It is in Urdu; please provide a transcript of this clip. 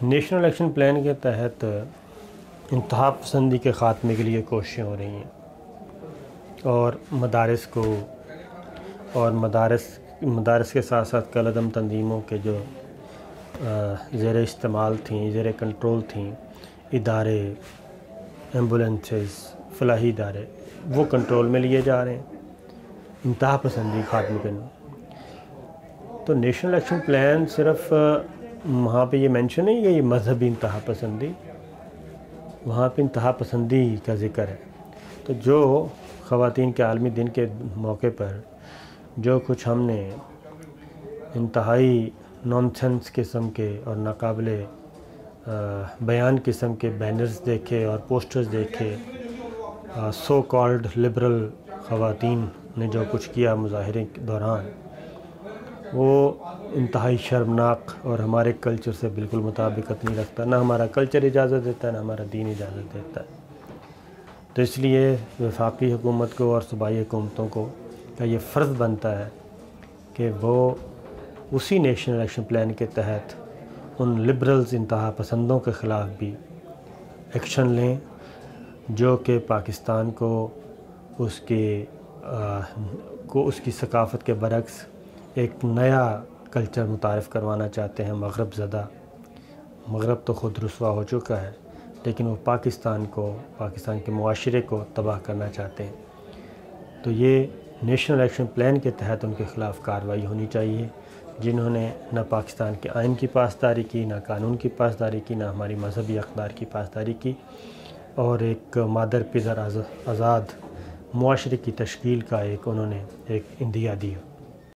نیشنل الیکشن پلان کے تحت انتہا پسندی کے خاتمے کے لیے کوششیں ہو رہی ہیں اور مدارس کے ساتھ ساتھ کالعدم تنظیموں کے جو زیر استعمال تھیں، زیر کنٹرول تھیں، ادارے، ایمبولینسز، فلاحی ادارے، وہ کنٹرول میں لیے جا رہے ہیں انتہا پسندی خاتمے کرنے۔ تو نیشنل ایکشن پلان صرف وہاں پہ یہ مینشن نہیں کہ یہ مذہبی انتہا پسندی، وہاں پہ انتہا پسندی کا ذکر ہے۔ تو جو خواتین کے عالمی دن کے موقع پر جو کچھ ہم نے انتہائی نان سینس قسم کے اور ناقابل بیان قسم کے بینرز دیکھے اور پوسٹرز دیکھے، سو کالڈ لبرل خواتین نے جو کچھ کیا مظاہرے کے دوران، وہ انتہائی شرمناک اور ہمارے کلچر سے بالکل مطابقت نہیں رکھتا۔ نہ ہمارا کلچر اجازت دیتا ہے، نہ ہمارا دین اجازت دیتا ہے۔ تو اس لیے وفاقی حکومت کو اور صوبائی حکومتوں کو کا یہ فرض بنتا ہے کہ وہ اسی نیشنل الیکشن پلان کے تحت ان لبرلز انتہا پسندوں کے خلاف بھی ایکشن لیں، جو کہ پاکستان کو اس کی ثقافت کے برعکس ایک نیا کلچر متعارف کروانا چاہتے ہیں، مغرب زدہ۔ مغرب تو خود رسوا ہو چکا ہے، لیکن وہ پاکستان کے معاشرے کو تباہ کرنا چاہتے ہیں۔ تو یہ نیشنل الیکشن پلان کے تحت ان کے خلاف کارروائی ہونی چاہیے، جنہوں نے نہ پاکستان کے آئین کی پاسداری کی، نہ قانون کی پاسداری کی، نہ ہماری مذہبی اقدار کی پاسداری کی، اور ایک مادر پدر آزاد معاشرے کی تشکیل کا انہوں نے ایک عندیہ دیا۔